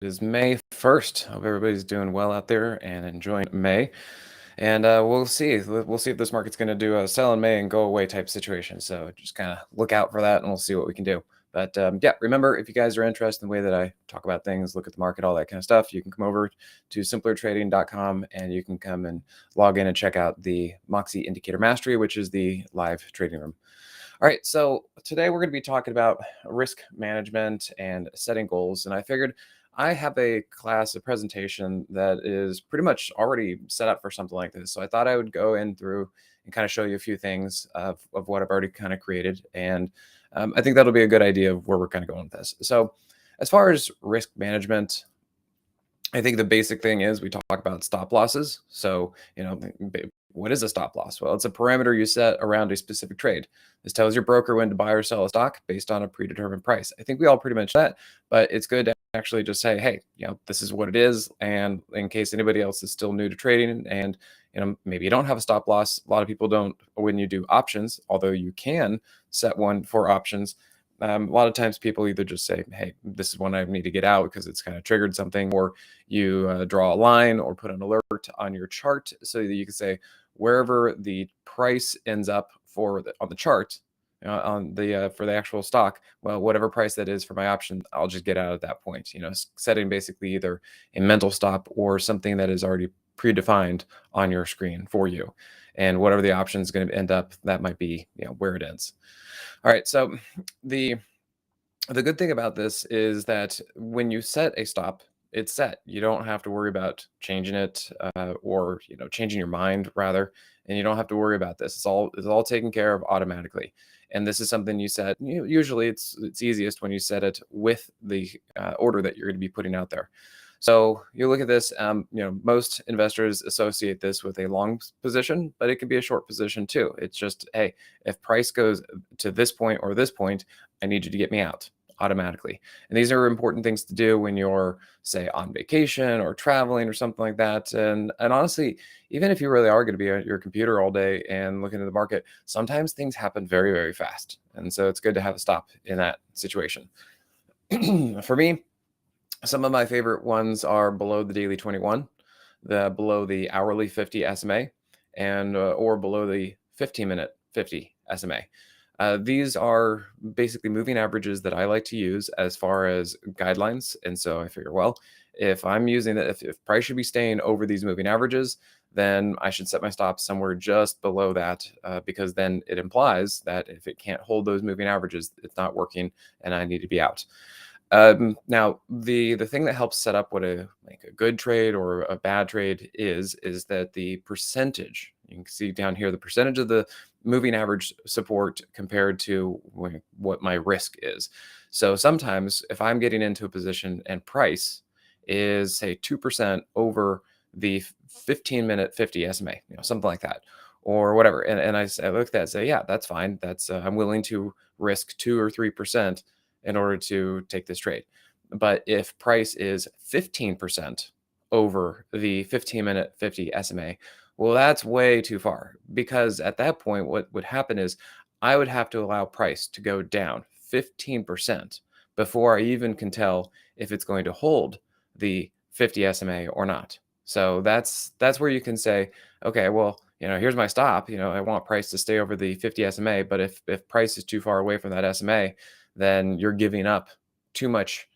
is May 1st. Hope everybody's doing well out there and enjoying May. And we'll see. We'll see if this market's going to do a sell in May and go away type situation. So just kind of look out for that, and we'll see what we can do. But yeah, remember, if you guys are interested in the way that I talk about things, look at the market, all that kind of stuff, you can come over to simplertrading.com and you can come and log in and check out the Moxie Indicator Mastery, which is the live trading room. All right, so today we're going to be talking about risk management and setting goals. And I figured I have a class, a presentation that is pretty much already set up for something like this. So I thought I would go in through and kind of show you a few things of what I've already kind of created. And I think that'll be a good idea of where we're kind of going with this. So as far as risk management, I think the basic thing is we talk about stop losses. So, what is a stop loss? Well, it's a parameter you set around a specific trade. This tells your broker when to buy or sell a stock based on a predetermined price. I think we all pretty much know that, but it's good to actually just say, hey, this is what it is. And in case anybody else is still new to trading and, maybe you don't have a stop loss. A lot of people don't when you do options, although you can set one for options. A lot of times people either just say, hey, this is one I need to get out because it's kind of triggered something, or you draw a line or put an alert on your chart so that you can say wherever the price ends up on the chart, on the for the actual stock, well, whatever price that is for my option, I'll just get out at that point. Setting basically either a mental stop or something that is already predefined on your screen for you, and whatever the option is going to end up, that might be where it ends. All right, so the good thing about this is that when you set a stop, it's set. You don't have to worry about changing it or changing your mind rather, and you don't have to worry about this. It's all taken care of automatically. And this is something you set. Usually, it's easiest when you set it with the order that you're going to be putting out there. So you look at this, most investors associate this with a long position, but it can be a short position too. It's just, hey, if price goes to this point or this point, I need you to get me out automatically. And these are important things to do when you're, say, on vacation or traveling or something like that. And honestly, even if you really are going to be at your computer all day and looking at the market, sometimes things happen very, very fast. And so it's good to have a stop in that situation. For me, some of my favorite ones are below the daily 21, below the hourly 50 SMA, and or below the 15-minute 50 SMA. These are basically moving averages that I like to use as far as guidelines. And so I figure, well, if I'm using it, if price should be staying over these moving averages, then I should set my stop somewhere just below that, because then it implies that if it can't hold those moving averages, it's not working and I need to be out. Now, the thing that helps set up what a good trade or a bad trade is that the percentage, you can see down here, the percentage of the moving average support compared to what my risk is. So sometimes if I'm getting into a position and price is, say, 2% over the 15-minute 50 SMA, something like that, or whatever, and I look at that and say, yeah, that's fine. That's I'm willing to risk 2 or 3% in order to take this trade. But if price is 15% over the 15-minute 50 SMA, well, that's way too far, because at that point, what would happen is I would have to allow price to go down 15% before I even can tell if it's going to hold the 50 SMA or not. So that's where you can say, okay, well, here's my stop. I want price to stay over the 50 SMA, but if price is too far away from that SMA, then you're giving up too much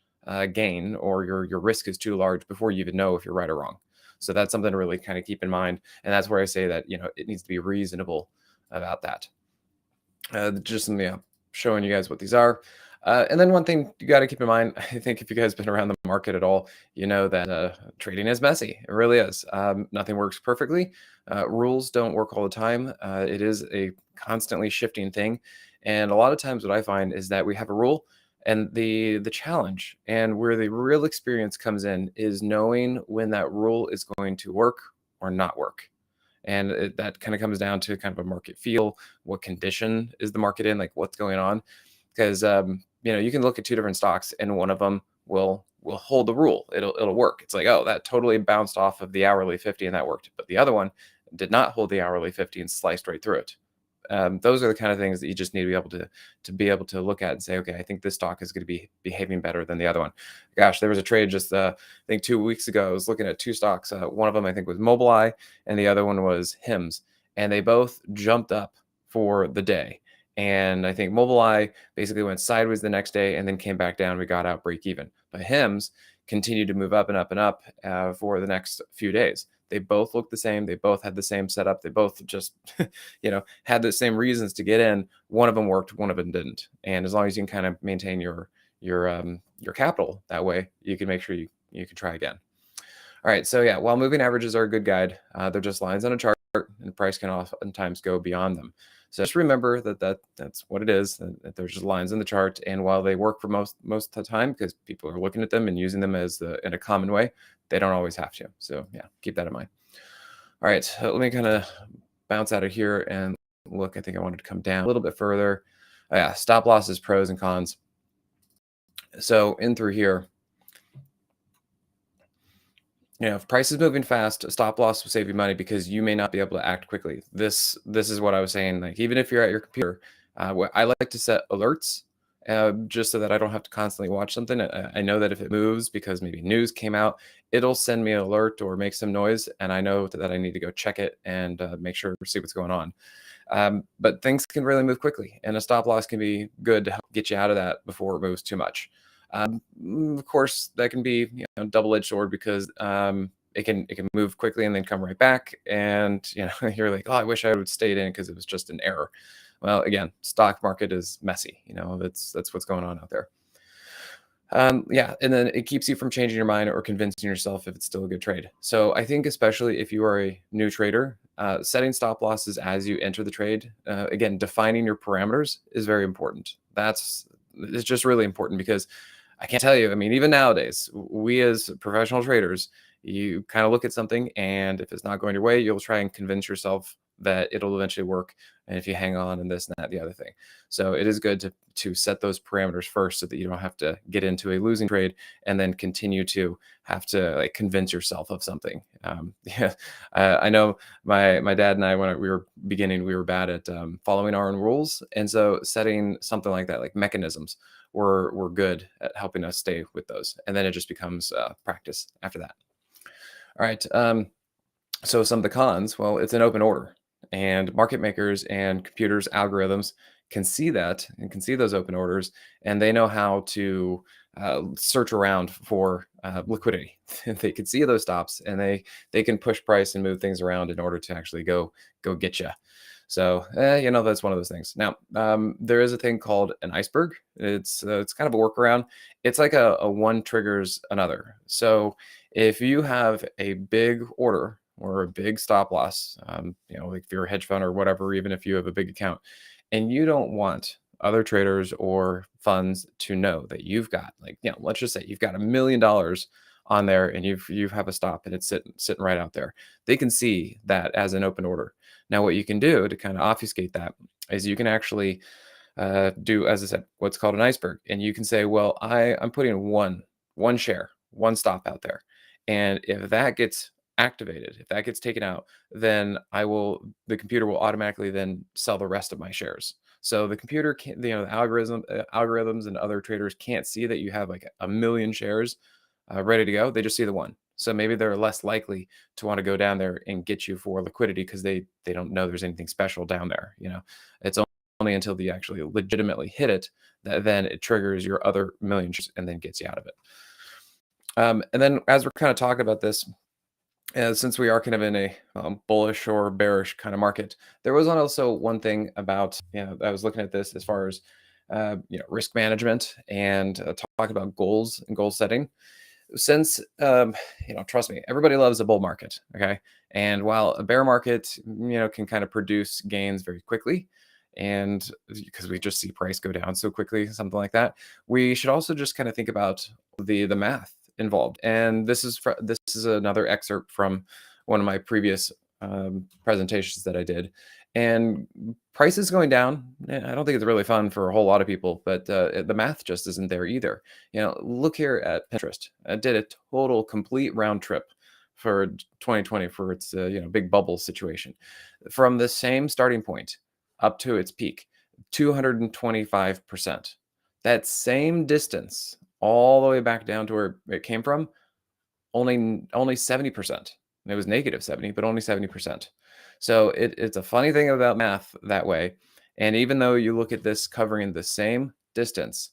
gain, or your risk is too large before you even know if you're right or wrong. So that's something to really kind of keep in mind. And that's where I say that, it needs to be reasonable about that. Just showing you guys what these are. And then one thing you got to keep in mind, I think if you guys been around the market at all, you know that trading is messy. It really is. Nothing works perfectly. Rules don't work all the time. It is a constantly shifting thing. And a lot of times what I find is that we have a rule, and the challenge and where the real experience comes in is knowing when that rule is going to work or not work. And that kind of comes down to kind of a market feel. What condition is the market in? Like, what's going on? Because you can look at two different stocks, and one of them will hold the rule. It'll work. It's like, oh, that totally bounced off of the hourly 50 and that worked. But the other one did not hold the hourly 50 and sliced right through it. those are the kind of things that you just need to be able to look at and say, okay, I think this stock is going to be behaving better than the other one. Gosh, there was a trade just I think 2 weeks ago. I was looking at two stocks. One of them I think was Mobileye, and the other one was Hims, and they both jumped up for the day. And I think Mobileye basically went sideways the next day and then came back down. We got out break even. But Hims continued to move up and up and up for the next few days. They both looked the same. They both had the same setup. They both just, had the same reasons to get in. One of them worked, one of them didn't. And as long as you can kind of maintain your capital that way, you can make sure you can try again. All right. So yeah, while moving averages are a good guide, they're just lines on a chart, and the price can oftentimes go beyond them. So just remember that's what it is. That there's just lines in the chart, and while they work for most of the time because people are looking at them and using them in a common way, they don't always have to. So yeah, keep that in mind. All right, let me kind of bounce out of here and look. I think I wanted to come down a little bit further. Yeah, stop losses, pros and cons. So in through here, if price is moving fast, a stop loss will save you money because you may not be able to act quickly. This is what I was saying. Like even if you're at your computer, I like to set alerts just so that I don't have to constantly watch something. I know that if it moves because maybe news came out, it'll send me an alert or make some noise, and I know that I need to go check it and make sure to see what's going on. But things can really move quickly, and a stop loss can be good to help get you out of that before it moves too much. Of course, that can be double-edged sword because it can move quickly and then come right back, and you're like, oh, I wish I would have stayed in because it was just an error. Well, again, stock market is messy. That's what's going on out there. Yeah, and then it keeps you from changing your mind or convincing yourself if it's still a good trade. So I think especially if you are a new trader, setting stop losses as you enter the trade, again, defining your parameters is very important. It's just really important because I can't tell you. I mean, even nowadays, we as professional traders, you kind of look at something, and if it's not going your way, you'll try and convince yourself that it'll eventually work. And if you hang on and this and that, the other thing. So it is good to set those parameters first so that you don't have to get into a losing trade and then continue to have to like convince yourself of something. Yeah, I know my dad and I, when we were beginning, we were bad at following our own rules. And so setting something like that, like mechanisms, were good at helping us stay with those. And then it just becomes practice after that. All right. So some of the cons, well, it's an open order, and market makers and computers algorithms can see that and can see those open orders, and they know how to search around for liquidity. They can see those stops, and they can push price and move things around in order to actually go get you. So that's one of those things. Now there is a thing called an iceberg. It's kind of a workaround. It's like a one triggers another. So if you have a big order or a big stop loss, like if you're a hedge fund or whatever, even if you have a big account, and you don't want other traders or funds to know that you've got, like, let's just say you've got $1 million on there, and you have a stop and it's sitting right out there. They can see that as an open order. Now, what you can do to kind of obfuscate that is you can actually do, as I said, what's called an iceberg, and you can say, well, I'm putting one share, one stop out there, and if that gets activated, if that gets taken out, then the computer will automatically then sell the rest of my shares. So the computer can't, the algorithms and other traders can't see that you have like a million shares ready to go. They just see the one. So maybe they're less likely to want to go down there and get you for liquidity because they don't know there's anything special down there. It's only until they actually legitimately hit it that then it triggers your other million shares and then gets you out of it. And then as we're kind of talking about this, since we are kind of in a bullish or bearish kind of market, there was also one thing about, I was looking at this as far as, risk management and talk about goals and goal setting. Since, trust me, everybody loves a bull market. Okay. And while a bear market, can kind of produce gains very quickly, and because we just see price go down so quickly, something like that, we should also just kind of think about the math involved. And this is another excerpt from one of my previous presentations that I did. And prices going down, I don't think it's really fun for a whole lot of people, but the math just isn't there either. Look here at Pinterest. I did a total complete round trip for 2020 for its big bubble situation. From the same starting point, up to its peak, 225%. That same distance all the way back down to where it came from, only 70%. It was negative 70, but only 70%. So it's a funny thing about math that way. And even though you look at this covering the same distance,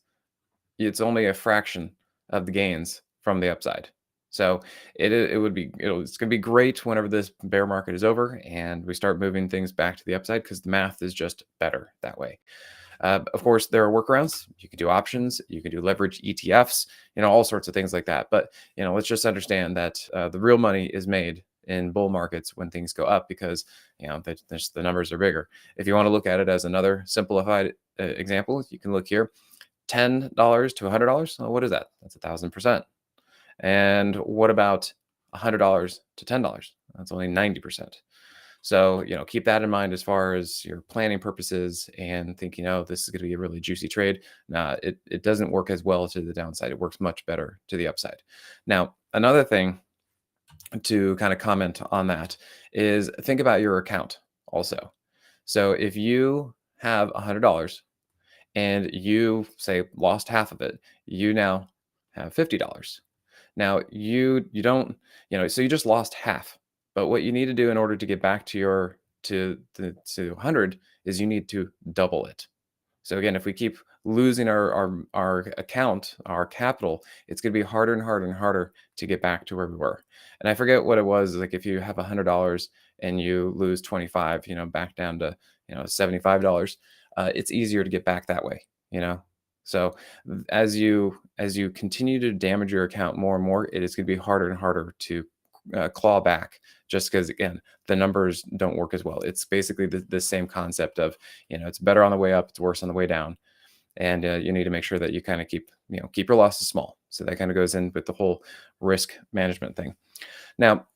it's only a fraction of the gains from the upside. So it's gonna be great whenever this bear market is over and we start moving things back to the upside because the math is just better that way. Of course, there are workarounds. You can do options, you can do leverage ETFs, all sorts of things like that. But let's just understand that the real money is made in bull markets when things go up because the numbers are bigger. If you want to look at it as another simplified example, you can look here. $10 to $100. Well, what is that? That's 1,000%. And what about $100 to $10? That's only 90%. So, keep that in mind as far as your planning purposes and thinking, oh, this is going to be a really juicy trade. Nah, it doesn't work as well to the downside. It works much better to the upside. Now, another thing to kind of comment on that is think about your account also. So if you have $100 and you say lost half of it, you now have $50. Now you don't, so you just lost half. But what you need to do in order to get back to your to 100 is you need to double it. So again, if we keep losing our account, our capital, it's going to be harder and harder and harder to get back to where we were. And I forget what it was. Like if you have $100 and you lose 25, back down to $75, it's easier to get back that way. So as you continue to damage your account more and more, it is going to be harder and harder to claw back just because again the numbers don't work as well. It's basically the same concept of it's better on the way up, it's worse on the way down, and you need to make sure that you kind of keep your losses small. So that kind of goes in with the whole risk management thing. Now,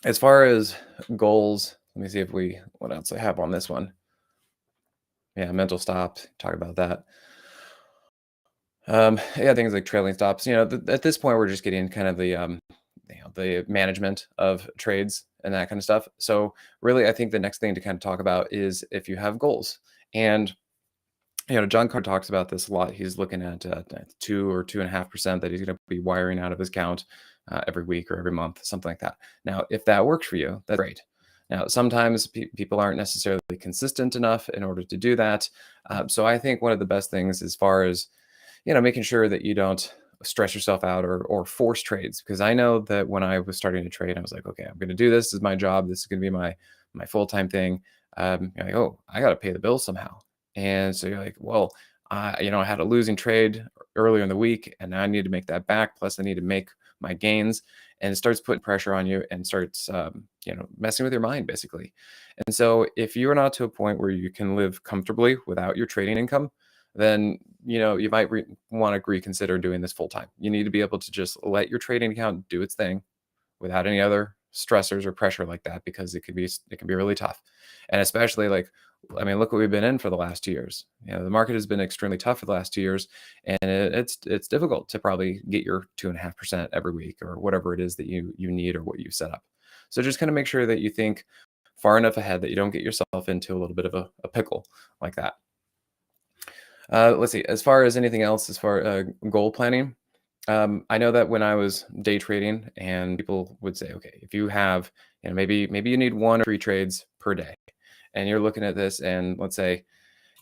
as far as goals, let me see what else I have on this one. Yeah, mental stop, talk about that. Yeah, things like trailing stops. At this point, we're just getting kind of the management of trades and that kind of stuff. So really, I think the next thing to kind of talk about is if you have goals. And John Carr talks about this a lot. He's looking at 2 or 2.5% that he's going to be wiring out of his account every week or every month, something like that. Now, if that works for you, that's great. Now, sometimes people aren't necessarily consistent enough in order to do that. So I think one of the best things as far as making sure that you don't stress yourself out or force trades. Because I know that when I was starting to trade, I was like, okay, I'm going to do this. This is my job. This is going to be my full-time thing. You're like, oh, I got to pay the bills somehow. And so you're like, well, I had a losing trade earlier in the week, and now I need to make that back. Plus, I need to make my gains, and it starts putting pressure on you and starts, messing with your mind basically. And so, if you're not to a point where you can live comfortably without your trading income, then you might want to reconsider doing this full time. You need to be able to just let your trading account do its thing without any other stressors or pressure like that because it can be really tough. And especially look what we've been in for the last 2 years. The market has been extremely tough for the last 2 years, and it's difficult to probably get your 2.5% every week or whatever it is that you need or what you set up. So just kind of make sure that you think far enough ahead that you don't get yourself into a little bit of a pickle like that. Let's see. As far as anything else, as far goal planning, I know that when I was day trading, and people would say, okay, if you have, maybe you need 1 or 3 trades per day, and you're looking at this, and let's say,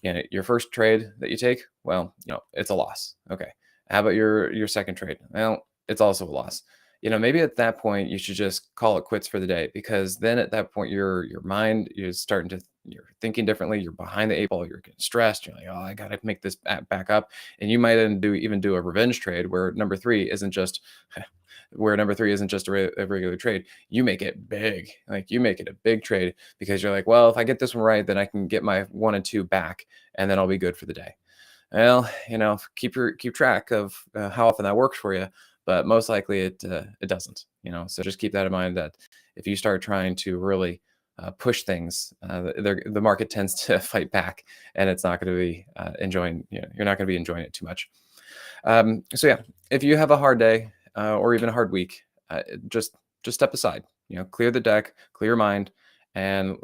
your first trade that you take, well, it's a loss. Okay, how about your second trade? Well, it's also a loss. Maybe at that point you should just call it quits for the day because then at that point your mind is starting to you're thinking differently. You're behind the 8 ball. You're getting stressed. You're like, oh, I got to make this back up. And you might even do a revenge trade where number three isn't just a regular trade. You make it big, like you make it a big trade because you're like, well, if I get this one right, then I can get my 1 and 2 back, and then I'll be good for the day. Well, keep track of how often that works for you, but most likely it doesn't. So just keep that in mind that if you start trying to really push things, the market tends to fight back, and it's not going to be enjoying. You're not going to be enjoying it too much. So yeah, if you have a hard day or even a hard week, just step aside. Clear the deck, clear your mind, and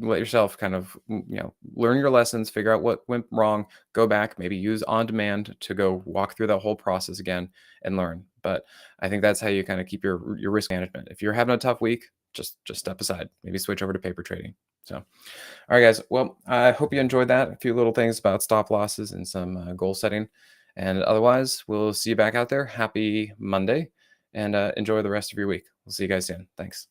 let yourself kind of learn your lessons, figure out what went wrong, go back, maybe use on demand to go walk through that whole process again and learn. But I think that's how you kind of keep your risk management. If you're having a tough week, just step aside, maybe switch over to paper trading. So all right, guys, well, I hope you enjoyed that, a few little things about stop losses and some goal setting. And otherwise, we'll see you back out there. Happy Monday, and enjoy the rest of your week. We'll see you guys soon. Thanks.